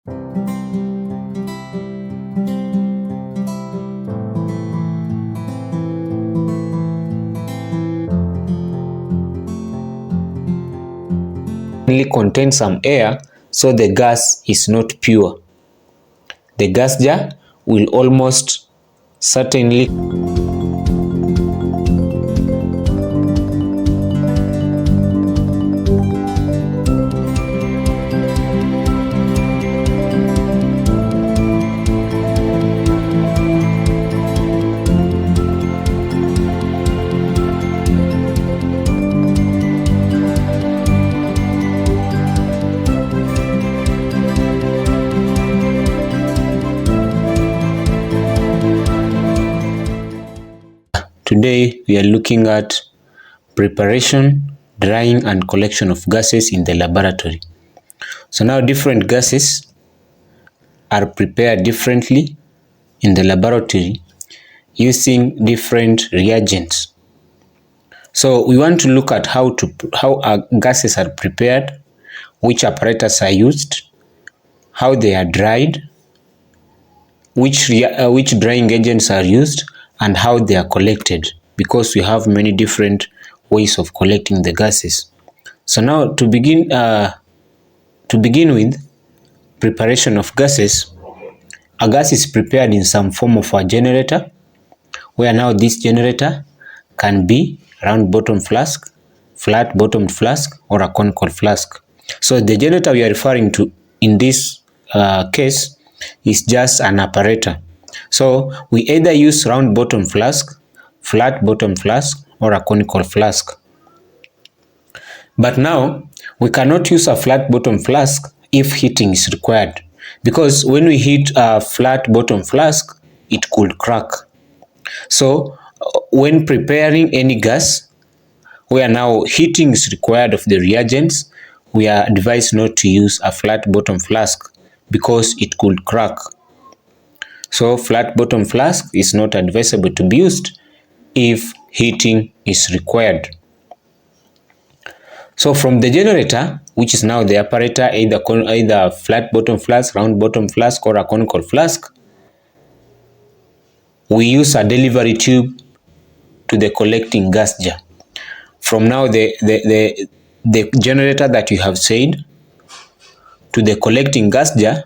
Only contains some air, so the gas is not pure. The gas jar will almost certainly Today we are looking at preparation, drying and collection of gases in the laboratory. So now different gases are prepared differently in the laboratory using different reagents. So we want to look at how our gases are prepared, which apparatus are used, how they are dried, which drying agents are used, and how they are collected, because we have many different ways of collecting the gases. So now to begin with preparation of gases, a gas is prepared in some form of a generator, where now this generator can be round bottom flask, flat bottomed flask, or a conical flask. So the generator we are referring to in this case is just an apparatus. So we either use round bottom flask, flat bottom flask, or a conical flask. But now we cannot use a flat bottom flask if heating is required, because when we heat a flat bottom flask, it could crack. So when preparing any gas where now heating is required of the reagents, we are advised not to use a flat bottom flask because it could crack. So flat bottom flask is not advisable to be used if heating is required. So from the generator, which is now the apparatus, either flat bottom flask, round bottom flask, or a conical flask, we use a delivery tube to the collecting gas jar. From now the generator that you have said to the collecting gas jar,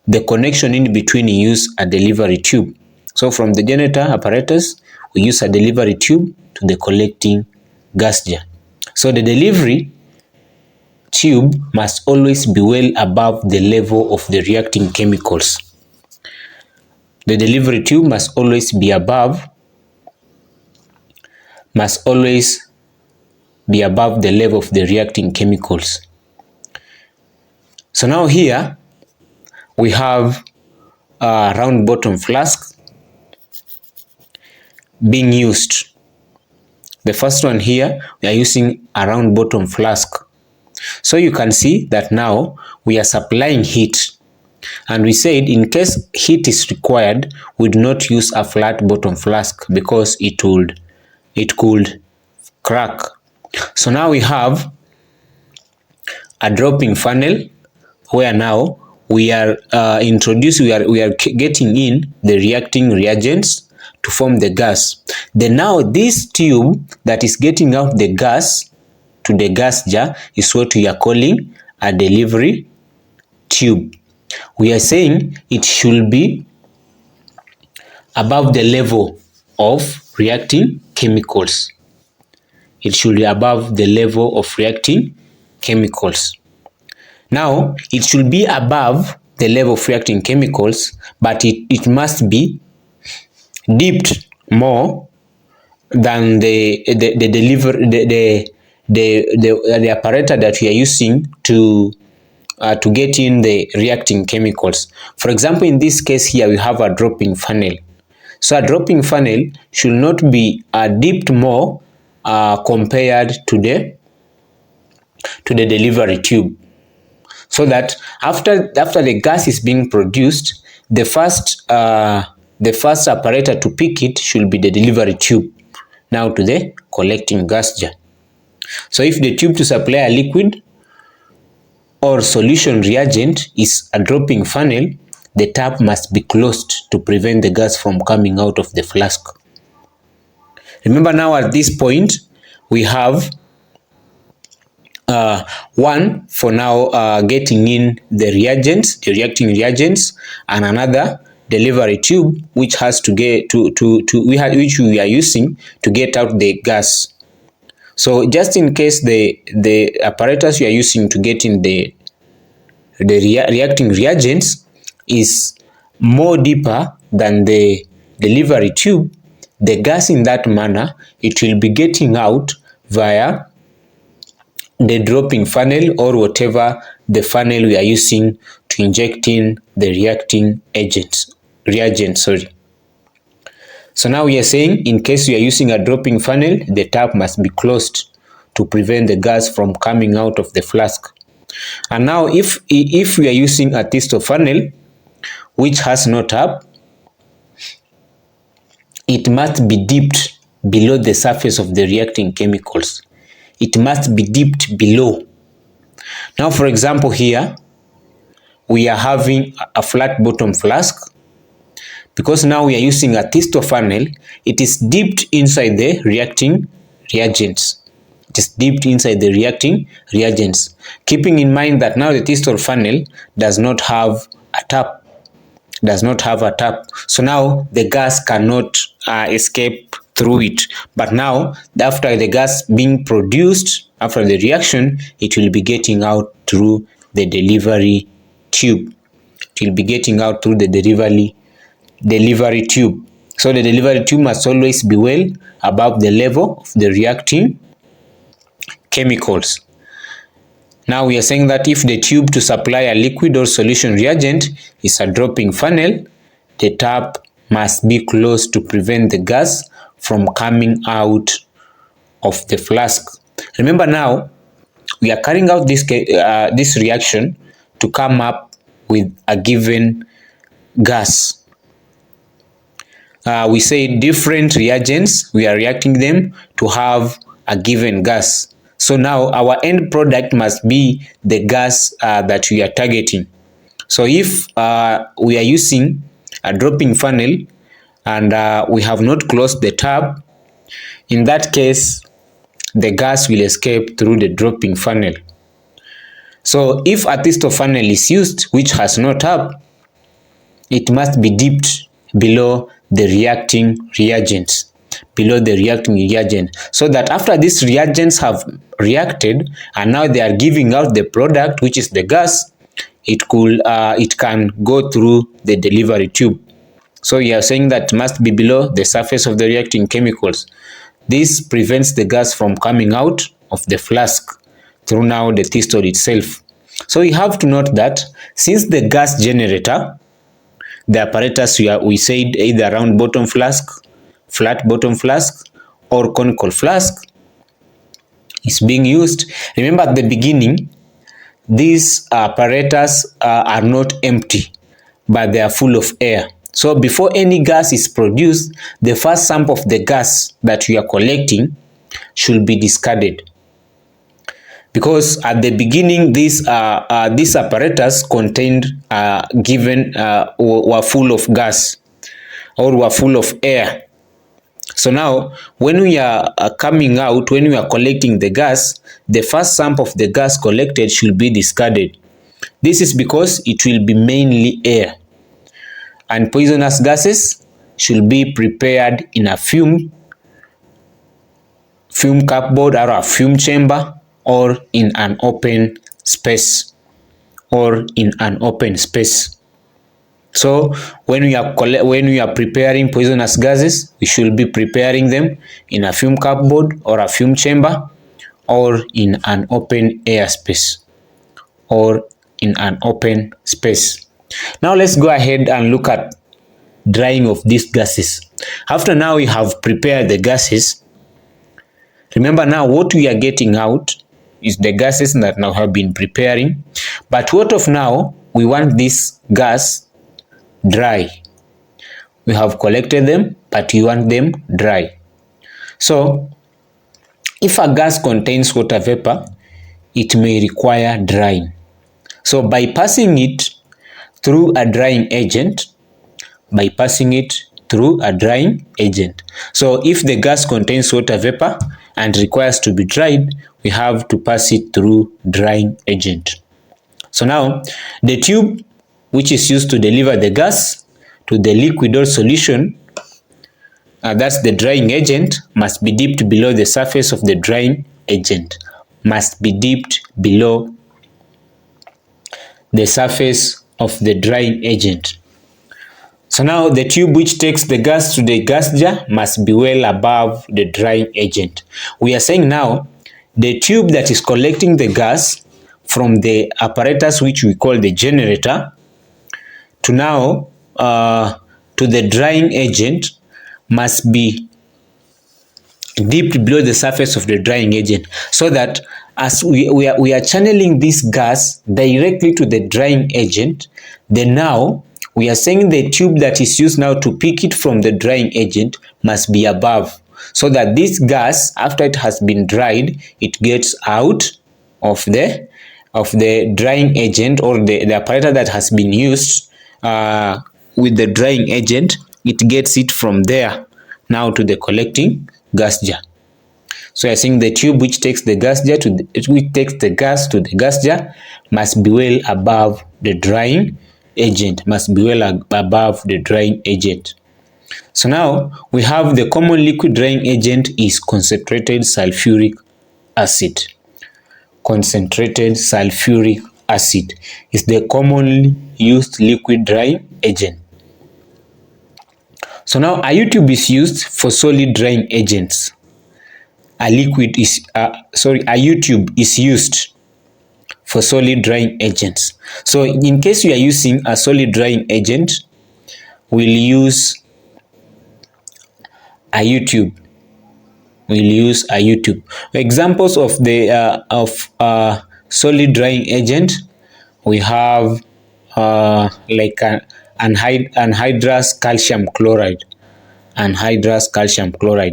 the connection in between, you use a delivery tube. So from the generator apparatus, we use a delivery tube to the collecting gas jar. So the delivery tube must always be well above the level of the reacting chemicals. The delivery tube must always be above the level of the reacting chemicals. So now here we have a round bottom flask being used. The first one here, we are using a round bottom flask. So you can see that now we are supplying heat, and we said in case heat is required, we do not use a flat bottom flask because it could crack. So now we have a dropping funnel where now we are getting in the reacting reagents to form the gas. Then now this tube that is getting out the gas to the gas jar is what we are calling a delivery tube. We are saying it should be above the level of reacting chemicals. It should be above the level of reacting chemicals. Now, it should be above the level of reacting chemicals, but it must be dipped more than the apparatus that we are using to get in the reacting chemicals. For example, in this case here, we have a dropping funnel. So a dropping funnel should not be dipped more compared to the delivery tube, so that after the gas is being produced, the first apparatus to pick it should be the delivery tube now to the collecting gas jar. So if the tube to supply a liquid or solution reagent is a dropping funnel, the tap must be closed to prevent the gas from coming out of the flask. Remember now at this point, we have one for now getting in the reagents, the reacting reagents, and another delivery tube which has to get which we are using to get out the gas. So just in case the apparatus you are using to get in the reacting reagents is more deeper than the delivery tube, the gas in that manner, it will be getting out via the dropping funnel or whatever the funnel we are using to inject in the reacting reagent. So now we are saying in case we are using a dropping funnel, the tap must be closed to prevent the gas from coming out of the flask. And now if we are using a thistle funnel which has no tap, it must be dipped below the surface of the reacting chemicals. It must be dipped below. Now, for example, here we are having a flat bottom flask. Because now we are using a thistle funnel, it is dipped inside the reacting reagents. It is dipped inside the reacting reagents. Keeping in mind that now the thistle funnel does not have a tap. So now the gas cannot escape through it. But now, after the gas being produced, after the reaction, it will be getting out through the delivery tube. It will be getting out through the delivery tube. So the delivery tube must always be well above the level of the reacting chemicals. Now we are saying that if the tube to supply a liquid or solution reagent is a dropping funnel, the tap must be closed to prevent the gas from coming out of the flask. Remember now, we are carrying out this reaction to come up with a given gas. We say different reagents, we are reacting them to have a given gas. So now our end product must be the gas that we are targeting. So if we are using a dropping funnel and we have not closed the tap, in that case the gas will escape through the dropping funnel. So if a thistle funnel is used which has no tap, it must be dipped below the reacting reagents, so that after these reagents have reacted and now they are giving out the product which is the gas, it can go through the delivery tube. So you are saying that must be below the surface of the reacting chemicals. This prevents the gas from coming out of the flask through now the thistle itself. So you have to note that since the gas generator, the apparatus we said either round bottom flask, flat bottom flask, or conical flask is being used, remember at the beginning, these apparatus are not empty, but they are full of air. So before any gas is produced, the first sample of the gas that we are collecting should be discarded. Because at the beginning, this apparatus contained were full of gas or were full of air. So now, when we are when we are collecting the gas, the first sample of the gas collected should be discarded. This is because it will be mainly air, and poisonous gases should be prepared in a fume cupboard or a fume chamber, or in an open space. So when we are preparing poisonous gases, we should be preparing them in a fume cupboard or a fume chamber, or in an open air space, Now let's go ahead and look at drying of these gases. After now we have prepared the gases, remember now what we are getting out is the gases that now have been preparing. But what of now, we want this gas dry. We have collected them, but we want them dry. So if a gas contains water vapor, it may require drying. So by passing it through a drying agent, so if the gas contains water vapor and requires to be dried, we have to pass it through drying agent. So now the tube which is used to deliver the gas to the liquid or solution, that's the drying agent, must be dipped below the surface of the drying agent. Must be dipped below the surface of the drying agent. So now the tube which takes the gas to the gas jar must be well above the drying agent. We are saying now the tube that is collecting the gas from the apparatus which we call the generator to now to the drying agent must be dipped below the surface of the drying agent, so that as we are channeling this gas directly to the drying agent, then now we are saying the tube that is used now to pick it from the drying agent must be above, so that this gas, after it has been dried, it gets out of the drying agent, or the apparatus that has been used with the drying agent. It gets it from there now to the collecting gas jar. So I think the tube which takes the gas jar to the gas jar must be well above the drying agent. So now we have the common liquid drying agent is concentrated sulfuric acid. Concentrated sulfuric acid is the commonly used liquid drying agent. So now a U-tube is used for solid drying agents. A U-tube is used for solid drying agents. So in case we are using a solid drying agent, we'll use a U-tube. Examples of the solid drying agent, we have like anhydrous calcium chloride.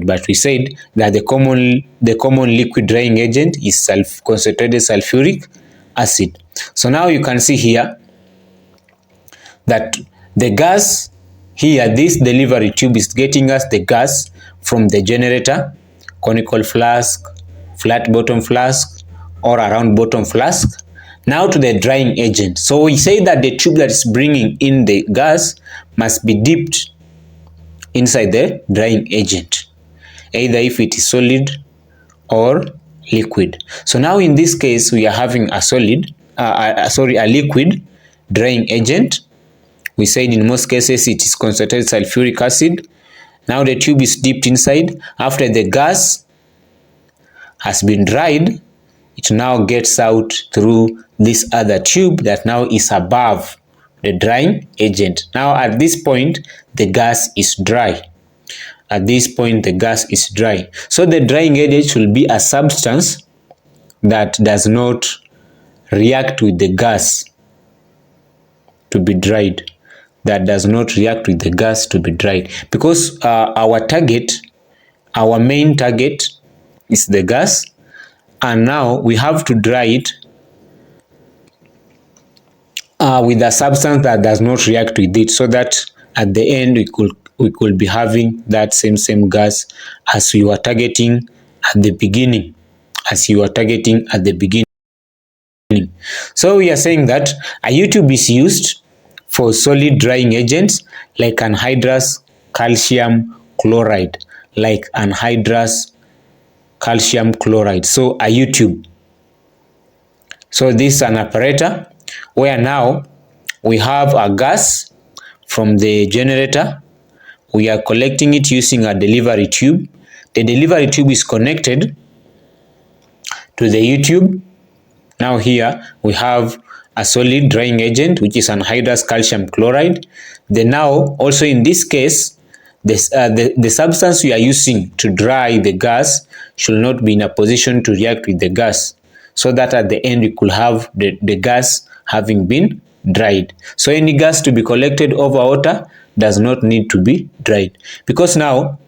But we said that the common liquid drying agent is concentrated sulfuric acid. So now you can see here that the gas here, this delivery tube is getting us the gas from the generator, conical flask, flat bottom flask, or a round bottom flask, now to the drying agent. So we say that the tube that is bringing in the gas must be dipped inside the drying agent, either if it is solid or liquid. So now in this case we are having a liquid drying agent. We said in most cases it is concentrated sulfuric acid. Now the tube is dipped inside. After the gas has been dried, it now gets out through this other tube that now is above the drying agent. Now at this point the gas is dry. So the drying agent will be a substance that does not react with the gas to be dried. Because our main target is the gas, and now we have to dry it with a substance that does not react with it, so that at the end we could be having that same gas as we were targeting at the beginning. So we are saying that a U-tube is used for solid drying agents like anhydrous calcium chloride. So a U-tube. So this is an apparatus where now we have a gas from the generator. We are collecting it using a delivery tube. The delivery tube is connected to the U-tube. Now here we have a solid drying agent, which is anhydrous calcium chloride. Then now also in this case, the substance we are using to dry the gas should not be in a position to react with the gas, so that at the end we could have the gas having been dried. So any gas to be collected over water does not need to be dried, because now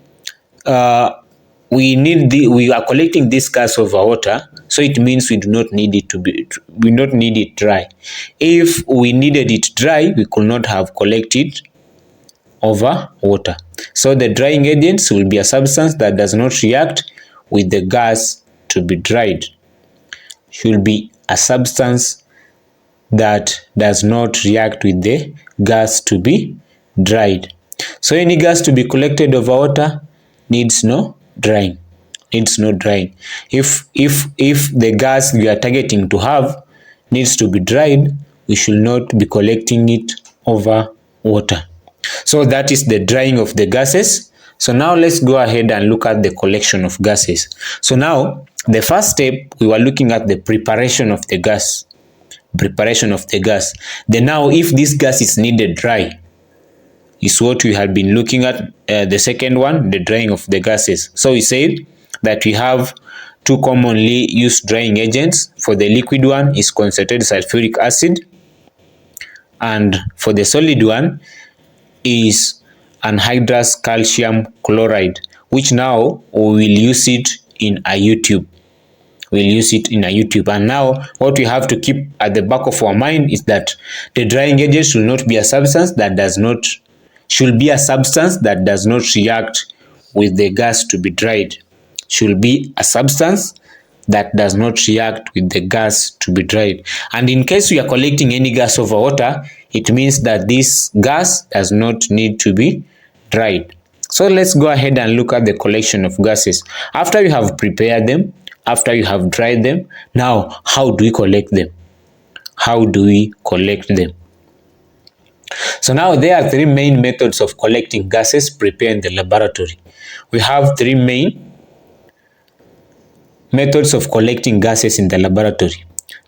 we are collecting this gas over water, so it means we do not need it dry. If we needed it dry, we could not have collected over water. So the drying agents will be a substance that does not react with the gas to be dried. Should be a substance that does not react with the gas to be dried. So any gas to be collected over water needs no drying. If the gas we are targeting to have needs to be dried, we should not be collecting it over water. So that is the drying of the gases. So now let's go ahead and look at the collection of gases. So now the first step, we were looking at the preparation of the gas. Then now if this gas is needed dry, is what we have been looking at. The second one, the drying of the gases. So we said that we have two commonly used drying agents. For the liquid one is concentrated sulfuric acid, and for the solid one is anhydrous calcium chloride, which now we will use it in a U-tube. And now what we have to keep at the back of our mind is that the drying agent should not be a substance that does not react with the gas to be dried. Should be a substance that does not react with the gas to be dried. And in case we are collecting any gas over water, it means that this gas does not need to be dried. So let's go ahead and look at the collection of gases. After you have prepared them, after you have dried them, now how do we collect them? So now there are three main methods of collecting gases prepared in the laboratory. We have three main methods of collecting gases in the laboratory.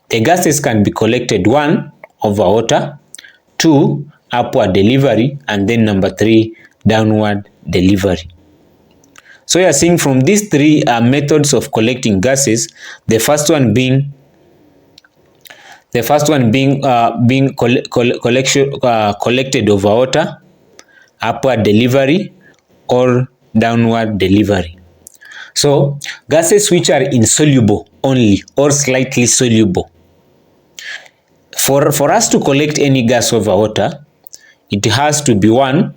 The gases can be collected: 1, over water; 2, upward delivery; and then number 3, downward delivery. So you are seeing from these three methods of collecting gases, the first one being collected over water, upward delivery, or downward delivery. So gases which are insoluble only or slightly soluble. For us to collect any gas over water, it has to be 1,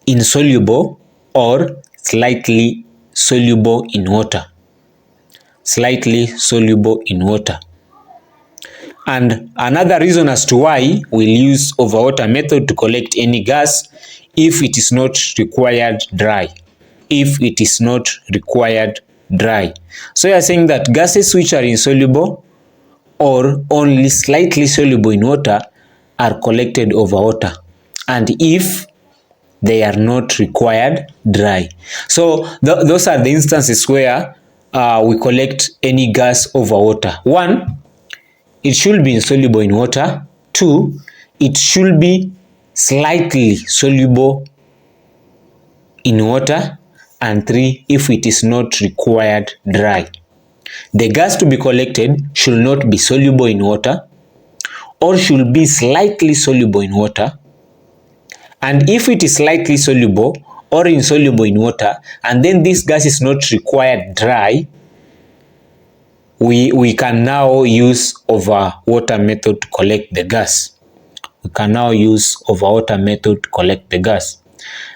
insoluble or slightly soluble in water. And another reason as to why we'll use over water method to collect any gas, if it is not required dry. So you are saying that gases which are insoluble or only slightly soluble in water are collected over water, and if they are not required dry. So those are the instances where we collect any gas over water. 1, it should be insoluble in water. 2, it should be slightly soluble in water. And 3, if it is not required dry. The gas to be collected should not be soluble in water, or should be slightly soluble in water. And if it is slightly soluble or insoluble in water, and then this gas is not required dry, we can now use over water method to collect the gas.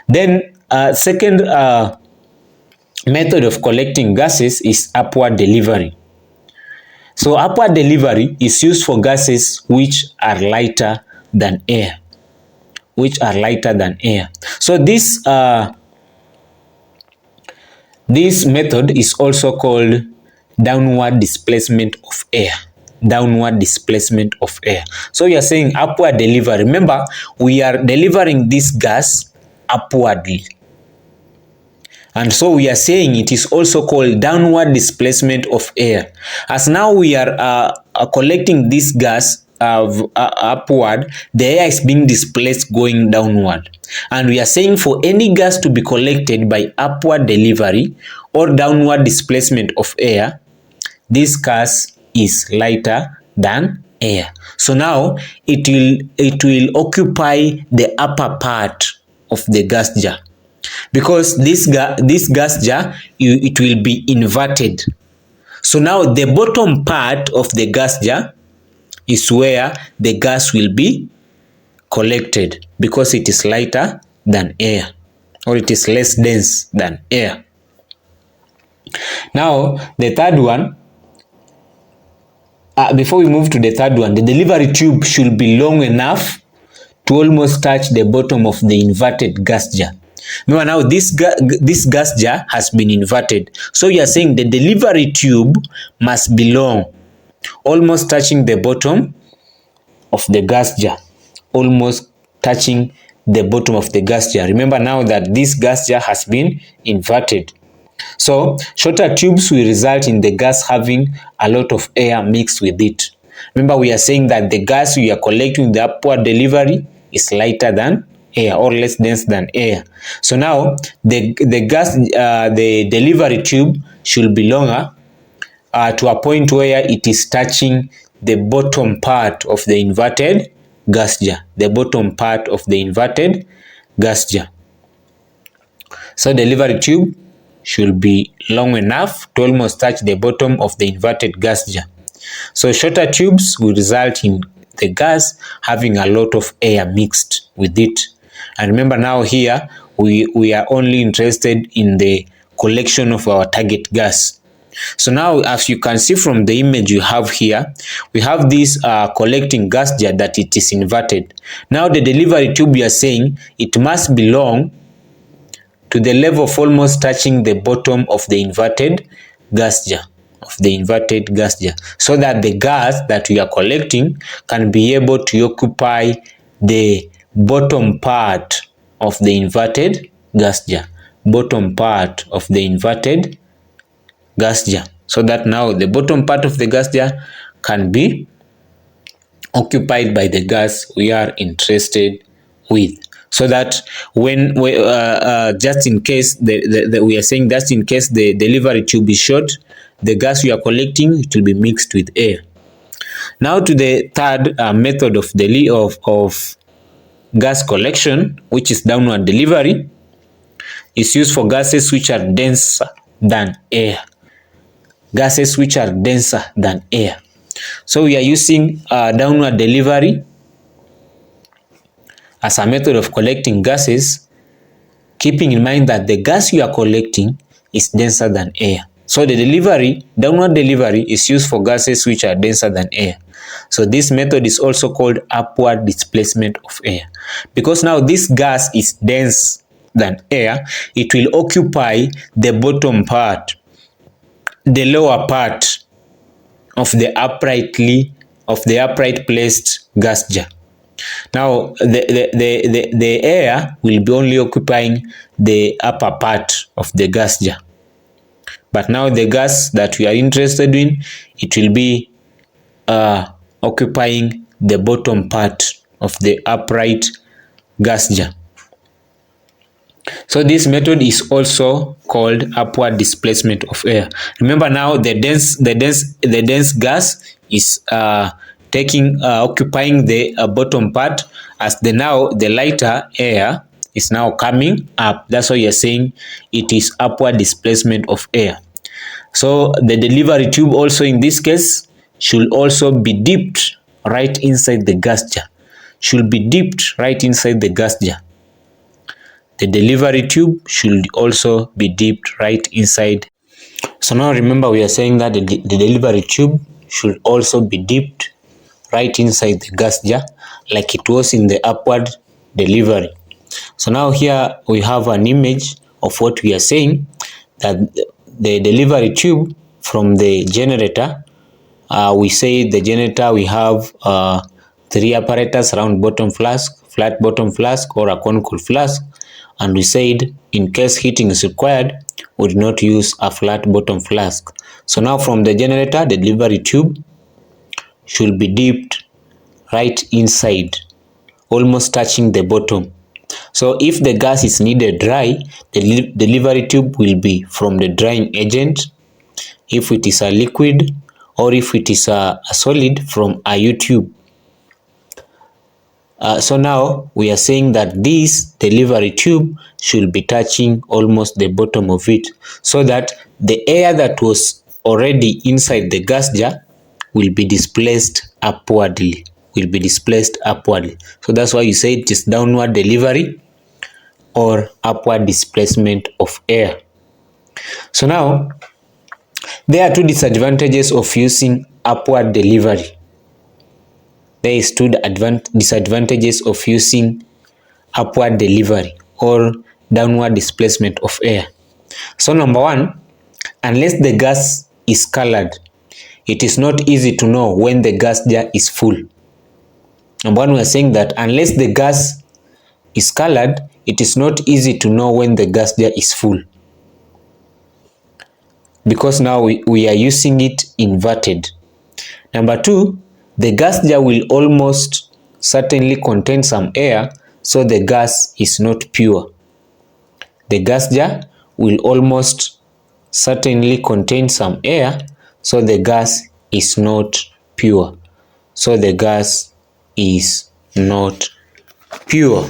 Then second method of collecting gases is upward delivery. So upward delivery is used for gases which are lighter than air. So this method is also called downward displacement of air. So you are saying upward delivery. Remember, we are delivering this gas upwardly. And so we are saying it is also called downward displacement of air. As now we are collecting this gas upward, the air is being displaced going downward. And we are saying for any gas to be collected by upward delivery or downward displacement of air, this gas is lighter than air. So now it will occupy the upper part of the gas jar. Because this gas jar, it will be inverted. So now the bottom part of the gas jar is where the gas will be collected because it is lighter than air, or it is less dense than air. Now the third one, before we move to the third one, the delivery tube should be long enough to almost touch the bottom of the inverted gas jar. Remember now this gas jar has been inverted, so we are saying the delivery tube must be long, almost touching the bottom of the gas jar, almost touching the bottom of the gas jar. Remember now that this gas jar has been inverted. So shorter tubes will result in the gas having a lot of air mixed with it. Remember, we are saying that the gas we are collecting with the upward delivery is lighter than air, or less dense than air. So now the delivery tube should be longer to a point where it is touching the bottom part of the inverted gas jar. The bottom part of the inverted gas jar. So the delivery tube should be long enough to almost touch the bottom of the inverted gas jar. So shorter tubes will result in the gas having a lot of air mixed with it. And remember now here we are only interested in the collection of our target gas. So now, as you can see from the image you have here, we have this collecting gas jar that it is inverted. Now the delivery tube, we are saying it must be long to the level of almost touching the bottom of the inverted gas jar, so that the gas that we are collecting can be able to occupy the bottom part of the inverted gas jar, so that now the bottom part of the gas jar can be occupied by the gas we are interested with. So that when just in case we are saying just in case the delivery tube is short, the gas we are collecting, it will be mixed with air. Now to the third method of gas collection, which is downward delivery, is used for gases which are denser than air. So we are using downward delivery as a method of collecting gases, keeping in mind that the gas you are collecting is denser than air. So the downward delivery is used for gases which are denser than air. So this method is also called upward displacement of air. Because now this gas is dense than air, it will occupy the bottom part, the lower part of the upright placed gas jar. Now the air will be only occupying the upper part of the gas jar, but now the gas that we are interested in, it will be occupying the bottom part of the upright gas jar. So this method is also called upward displacement of air. Remember now the dense gas is occupying the bottom part, as the lighter air is now coming up. That's why you're saying it is upward displacement of air. So the delivery tube also in this case should also be dipped right inside the gas jar. The delivery tube should also be dipped right inside. So now remember, we are saying that the delivery tube should also be dipped right inside the gas jar like it was in the upward delivery. So now here we have an image of what we are saying, that the delivery tube from the generator, we say the generator, we have three apparatus: round bottom flask, flat bottom flask, or a conical flask. And we said in case heating is required, we would not use a flat bottom flask. So now from the generator, the delivery tube should be dipped right inside, almost touching the bottom. So if the gas is needed dry, the delivery tube will be from the drying agent. If it is a liquid, or if it is a solid, from a U-tube. So now we are saying that this delivery tube should be touching almost the bottom of it, so that the air that was already inside the gas jar will be displaced upwardly. So that's why you say it is downward delivery or upward displacement of air. So now, there are two disadvantages of using upward delivery. There is two disadvantages of using upward delivery or downward displacement of air. So number one, unless the gas is colored, it is not easy to know when the gas jar is full. Number one, we are saying that unless the gas is colored, it is not easy to know when the gas jar is full, because now we are using it inverted. Number two, the gas jar will almost certainly contain some air, so the gas is not pure. The gas jar will almost certainly contain some air, so the gas is not pure. So the gas is not pure.